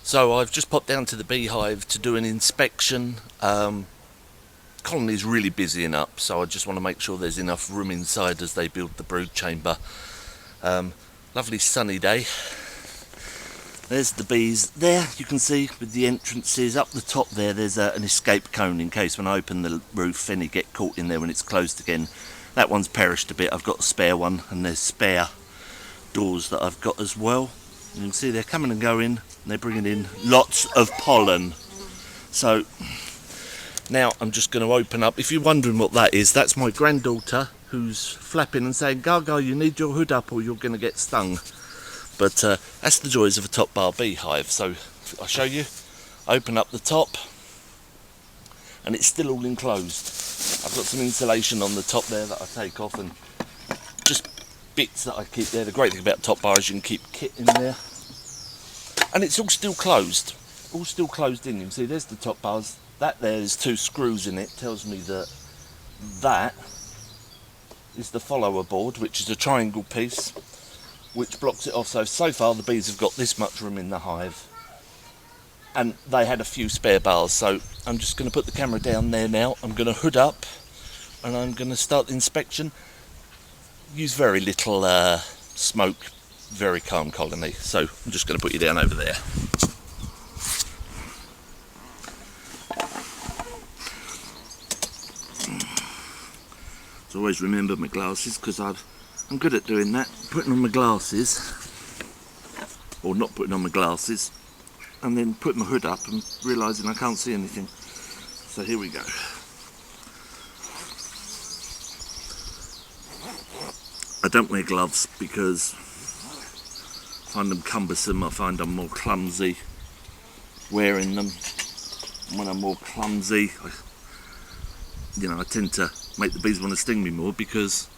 So I've just popped down to the beehive to do an inspection. Colony is really busying up, so I just want to make sure there's enough room inside as they build the brood chamber. Lovely sunny day. There's the bees there, you can see, with the entrances. Up the top there, there's an escape cone in case when I open the roof any get caught in there when it's closed again. That one's perished a bit. I've got a spare one, and there's spare doors that I've got as well. You can see they're coming and going, and they're bringing in lots of pollen. So now I'm just going to open up. If you're wondering what that is, that's my granddaughter who's flapping and saying, Gaga, you need your hood up or you're going to get stung. But that's the joys of a top bar beehive. So I'll show you. Open up the top, and it's still all enclosed. I've got some insulation on the top there that I take off, and just bits that I keep there. The great thing about top bar is you can keep kit in there, and it's all still closed. All still closed in. You can see there's the top bars. That there is 2 screws in it. Tells me that that is the follower board, which is a triangle piece, which blocks it off. So far the bees have got this much room in the hive, and they had a few spare bars. So I'm just going to put the camera down there now. I'm going to hood up, and I'm going to start the inspection. Use very little smoke, very calm colony. So I'm just going to put you down over there. So always remember my glasses, because I'm good at doing that, putting on my glasses, or not putting on my glasses, and then putting my hood up and realising I can't see anything. So here we go. I don't wear gloves because I find them cumbersome. I find I'm more clumsy wearing them. And when I'm more clumsy, I tend to make the bees want to sting me more because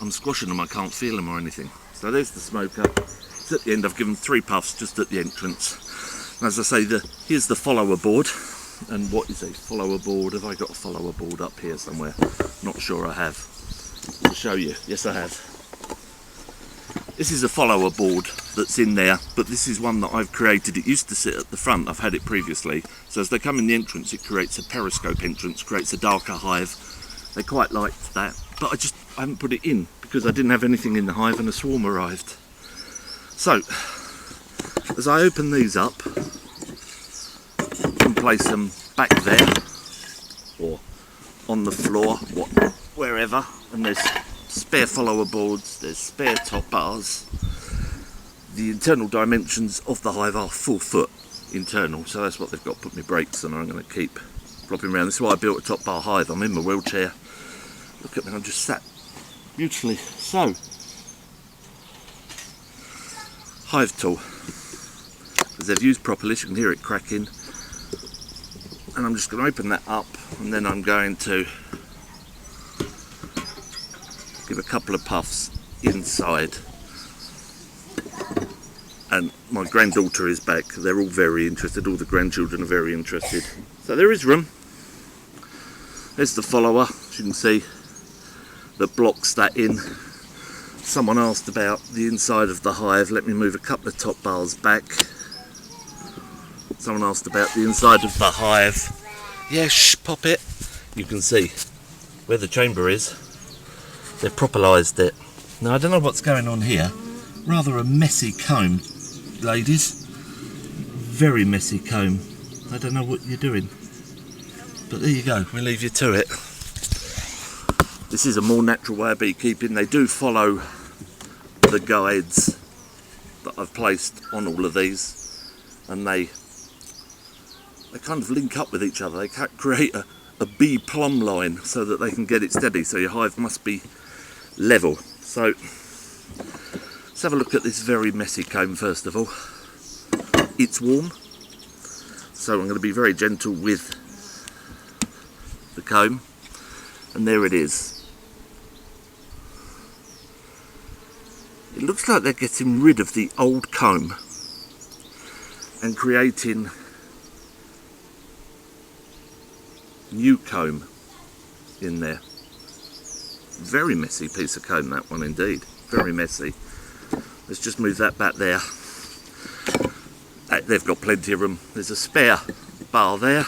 I'm squashing them, I can't feel them or anything. So there's the smoker. It's at the end. I've given 3 puffs just at the entrance. And as I say, here's the follower board. And what is a follower board? Have I got a follower board up here somewhere? Not sure I have. I'll show you. Yes, I have. This is a follower board that's in there, but this is one that I've created. It used to sit at the front. I've had it previously. So as they come in the entrance, it creates a periscope entrance, creates a darker hive. They quite liked that, but I haven't put it in because I didn't have anything in the hive and a swarm arrived. So, as I open these up and place them back there, or on the floor, wherever, and there's spare follower boards, there's spare top bars. The internal dimensions of the hive are 4 foot internal, so that's what they've got. Put my brakes on, I'm going to keep flopping around. This is why I built a top bar hive. I'm in my wheelchair. Look at me, I'm just sat beautifully. So, hive tool. As they've used properly, you can hear it cracking. And I'm just going to open that up, and then I'm going to give a couple of puffs inside. And my granddaughter is back. They're all very interested. All the grandchildren are very interested. So there is room. There's the follower, as you can see, that blocks that in. Someone asked about the inside of the hive. Let me move a couple of top bars back. Someone asked about the inside of the hive. Yeah, shh, pop it. You can see where the chamber is. They've properlised it. Now I don't know what's going on here. Rather a messy comb, ladies. Very messy comb. I don't know what you're doing. But there you go, we'll leave you to it. This is a more natural way of beekeeping. They do follow the guides that I've placed on all of these, and they kind of link up with each other. They create a bee plumb line so that they can get it steady. So your hive must be level. So let's have a look at this very messy comb first of all. It's warm, so I'm going to be very gentle with the comb, and there it is. It looks like they're getting rid of the old comb and creating new comb in there. Very messy piece of comb, that one indeed. Very messy. Let's just move that back there. They've got plenty of room. There's a spare bar there.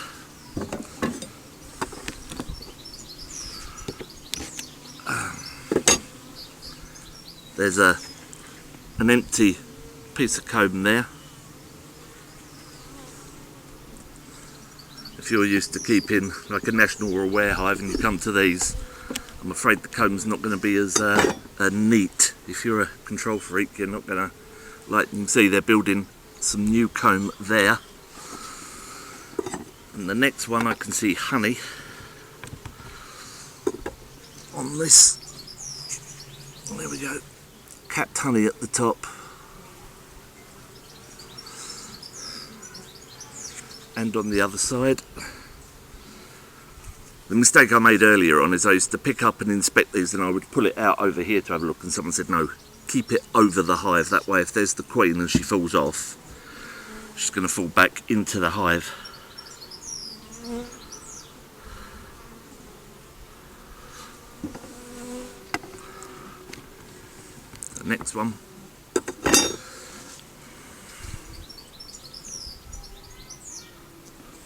There's an empty piece of comb there. If you're used to keeping like a national or a ware hive and you come to these, I'm afraid the comb's not going to be as neat. If you're a control freak, you're not going to, like you can see, they're building some new comb there. And the next one I can see honey on this. There we go. Capped honey at the top. And on the other side. The mistake I made earlier on is I used to pick up and inspect these and I would pull it out over here to have a look, and someone said no, keep it over the hive, that way if there's the queen and she falls off, she's going to fall back into the hive. The next one.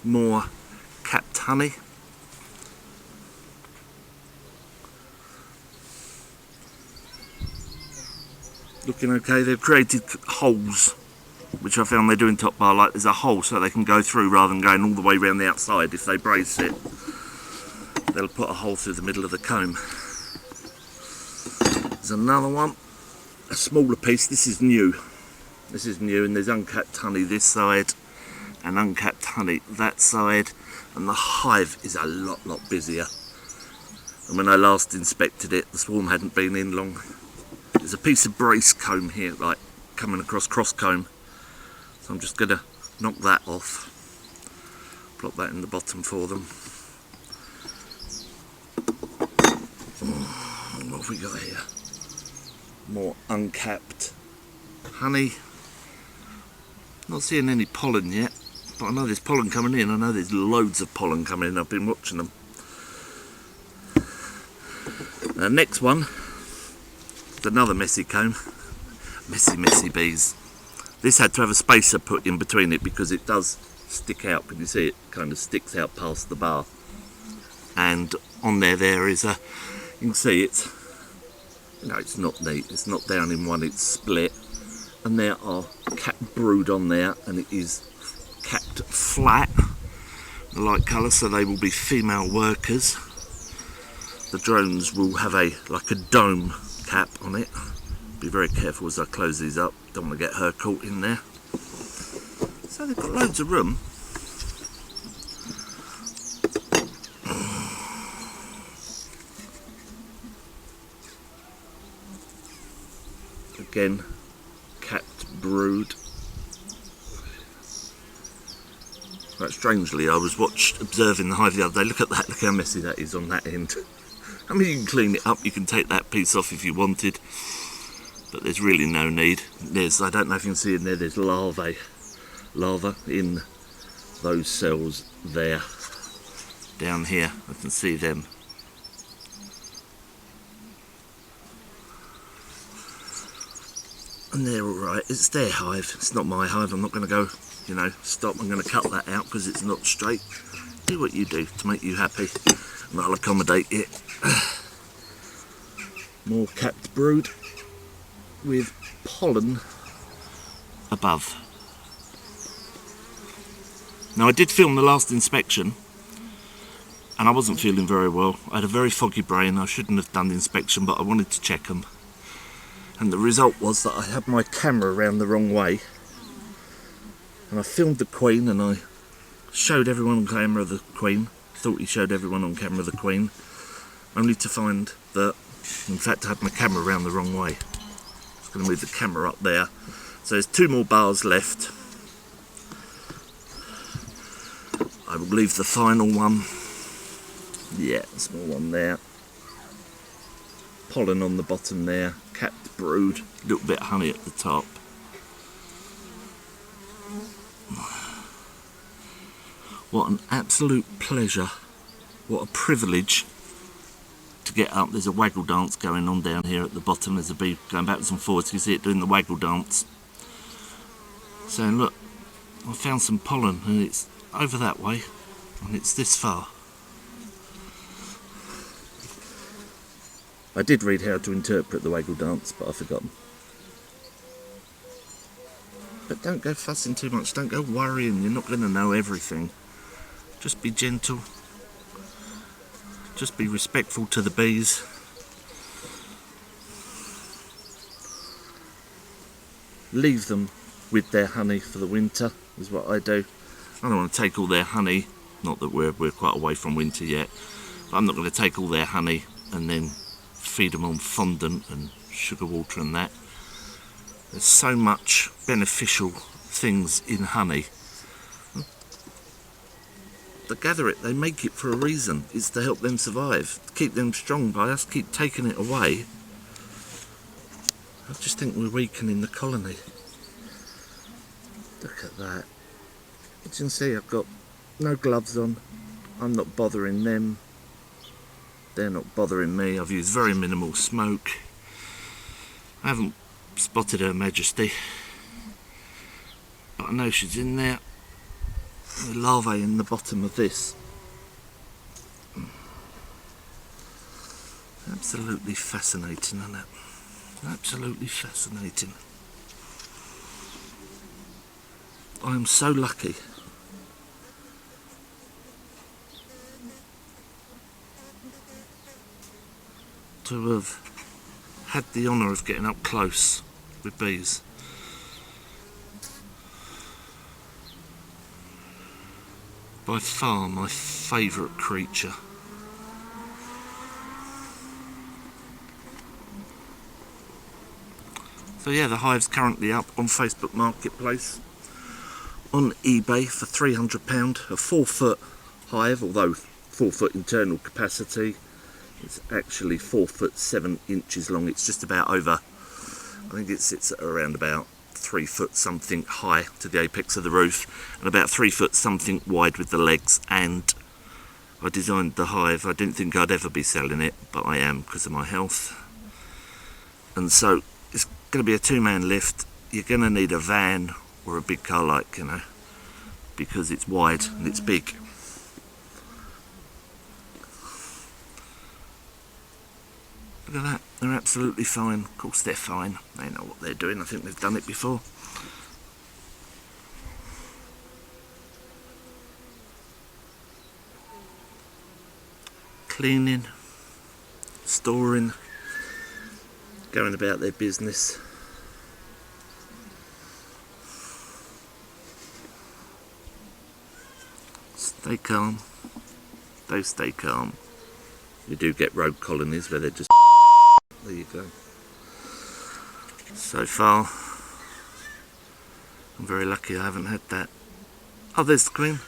More capped honey. Looking okay. They've created holes, which I found they do in top bar, like there's a hole so they can go through rather than going all the way around the outside. If they brace it, they'll put a hole through the middle of the comb. There's another one, a smaller piece. This is new. This is new, and there's uncapped honey this side and uncapped honey that side, and the hive is a lot busier. And when I last inspected it, the swarm hadn't been in long. There's a piece of brace comb here, like coming across cross comb. So I'm just going to knock that off. Plop that in the bottom for them. What have we got here? More uncapped honey. Not seeing any pollen yet, but I know there's pollen coming in. I know there's loads of pollen coming in. I've been watching them. The next one, another messy comb. Messy bees. This had to have a spacer put in between it because it does stick out. Can you see it kind of sticks out past the bar? And on there is a, you can see it's, no, it's not neat, it's not down in one, it's split. And there are capped brood on there, and it is capped flat, the light colour, so they will be female workers. The drones will have like a dome cap on it. Be very careful as I close these up, don't want to get her caught in there. So they've got loads of room. Again, capped brood. Quite strangely, I was observing the hive the other day. Look at that, look how messy that is on that end. I mean, you can clean it up, you can take that piece off if you wanted, but there's really no need. I don't know if you can see in there, there's larvae in those cells there. Down here, I can see them. And they're alright, it's their hive, it's not my hive. I'm not going to go, stop, I'm going to cut that out because it's not straight. Do what you do to make you happy, and I'll accommodate it. More capped brood with pollen above. Now I did film the last inspection and I wasn't feeling very well. I had a very foggy brain. I shouldn't have done the inspection, but I wanted to check them. And the result was that I had my camera around the wrong way. And I filmed the queen and I showed everyone on camera the queen. Thought he showed everyone on camera the queen. Only to find that, in fact, I had my camera around the wrong way. Just going to move the camera up there. So there's 2 more bars left. I will leave the final one. Yeah, small one there. Pollen on the bottom there. Capped brood. A little bit of honey at the top. What an absolute pleasure. What a privilege to get up. There's a waggle dance going on down here at the bottom. There's a bee going backwards and forwards. You can see it doing the waggle dance. Saying, look, I found some pollen and it's over that way and it's this far. I did read how to interpret the waggle dance, but I've forgotten. But don't go fussing too much, don't go worrying, you're not going to know everything. Just be gentle. Just be respectful to the bees. Leave them with their honey for the winter, is what I do. I don't want to take all their honey, not that we're quite away from winter yet, but I'm not going to take all their honey and then feed them on fondant and sugar water and that. There's so much beneficial things in honey. They gather it, they make it for a reason. It's to help them survive, to keep them strong. By us keep taking it away, I just think we're weakening the colony. Look at that. As you can see, I've got no gloves on. I'm not bothering them. They're not bothering me. I've used very minimal smoke. I haven't spotted Her Majesty, but I know she's in there. The larvae in the bottom of this. Absolutely fascinating, isn't it? Absolutely fascinating. I am so lucky to have had the honour of getting up close with bees. By far my favourite creature. So yeah, the hive's currently up on Facebook Marketplace, on eBay for £300, a 4-foot hive, although 4-foot internal capacity. It's actually 4 foot 7 inches long. It's just about over, I think it sits at around about 3 foot something high to the apex of the roof, and about 3 foot something wide with the legs. And I designed the hive. I didn't think I'd ever be selling it, but I am because of my health. And so it's going to be a 2-man lift. You're going to need a van or a big car, like, you know, because it's wide and it's big. Look at that, they're absolutely fine. Of course they're fine, they know what they're doing. I think they've done it before. Cleaning, storing, going about their business. Stay calm, don't stay calm. You do get rogue colonies where they're just there you go. So far, I'm very lucky I haven't had that. Oh, there's the queen.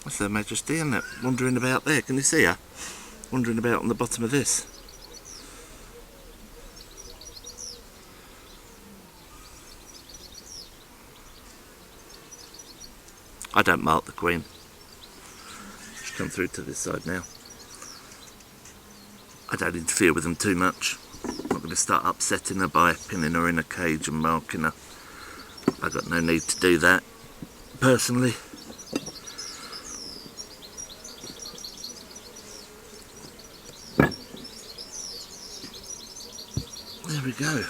That's Her Majesty, isn't it? Wandering about there. Can you see her? Wandering about on the bottom of this. I don't mark the queen. She's come through to this side now. I don't interfere with them too much. I'm not going to start upsetting her by pinning her in a cage and marking her. I've got no need to do that, personally. There we go.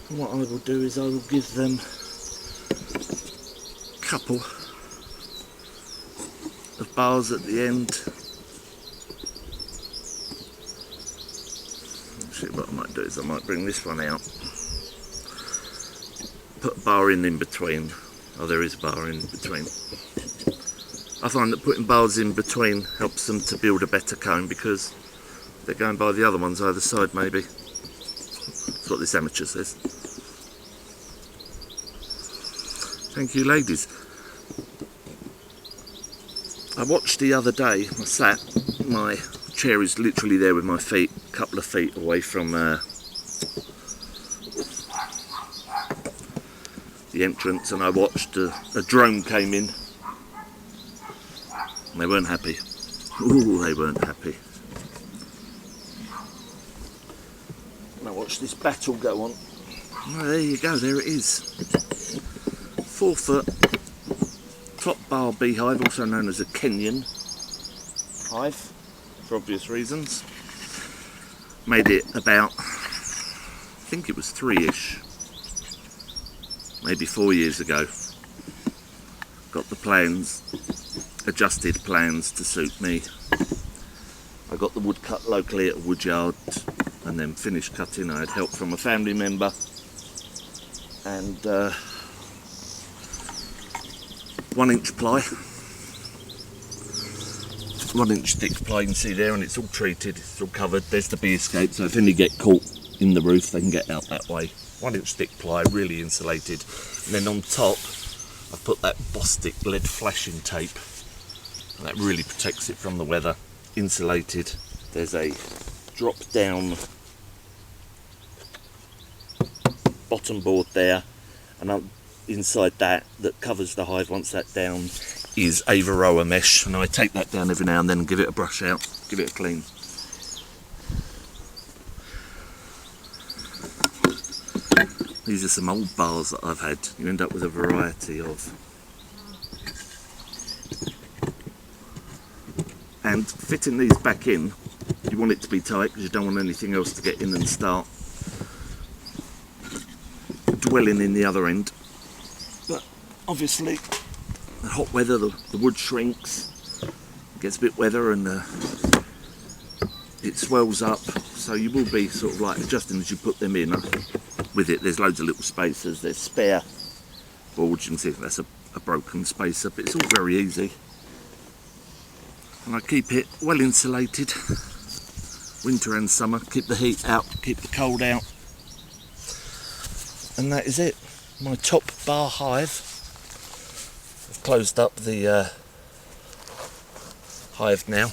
And what I will do is I will give them a couple of bars at the end. Actually, what I might do is I might bring this one out, put a bar in between. Oh, there is a bar in between. I find that putting bars in between helps them to build a better comb, because they're going by the other ones either side, maybe. That's what this amateur says. Thank you, ladies. I watched the other day, I sat, my chair is literally there with my feet, a couple of feet away from the entrance, and I watched a drone came in. And they weren't happy. Ooh, they weren't happy. And I watched this battle go on. Well, there you go, there it is. 4 foot top bar beehive, also known as a Kenyan hive, for obvious reasons. Made it about, I think it was 3-ish, maybe 4 years ago. Got the plans, adjusted plans to suit me. I got the wood cut locally at a wood yard and then finished cutting. I had help from a family member and 1-inch ply. 1-inch thick ply, you can see there, and it's all treated, it's all covered. There's the bee escape, so if any get caught in the roof they can get out that way. 1-inch thick ply, really insulated. And then on top I've put that Bostik lead flashing tape, and that really protects it from the weather. Insulated. There's a drop down bottom board there, and inside that covers the hive, once that's down, is a Varroa mesh, and I take that down every now and then and give it a brush out, give it a clean. These are some old bars that I've had. You end up with a variety of. And fitting these back in, you want it to be tight because you don't want anything else to get in and start dwelling in the other end. But obviously the hot weather, the wood shrinks, it gets a bit wetter, and it swells up, so you will be sort of like adjusting as you put them in. With it, there's loads of little spacers, there's spare boards, you can see that's a broken spacer, but it's all very easy. And I keep it well insulated, winter and summer, keep the heat out, keep the cold out. And that is it, my top bar hive. I've closed up the hive now.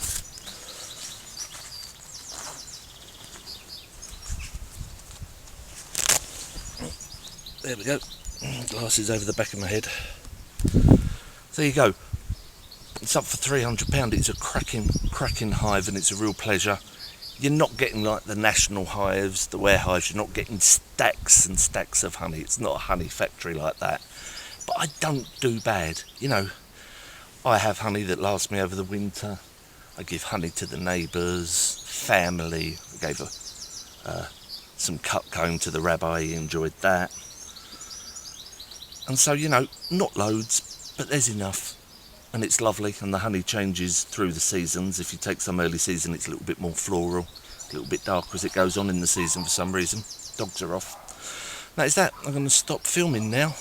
There we go, glasses over the back of my head. There you go, it's up for £300. It's a cracking hive, and it's a real pleasure. You're not getting like the national hives, the ware hives, you're not getting stacks and stacks of honey. It's not a honey factory like that. But I don't do bad, you know. I have honey that lasts me over the winter. I give honey to the neighbours, family. I gave some cut comb to the rabbi, he enjoyed that. And so, you know, not loads, but there's enough. And it's lovely, and the honey changes through the seasons. If you take some early season, it's a little bit more floral, a little bit darker as it goes on in the season for some reason. Dogs are off. That is that. I'm going to stop filming now.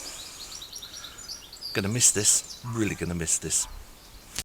Going to miss this. Really going to miss this.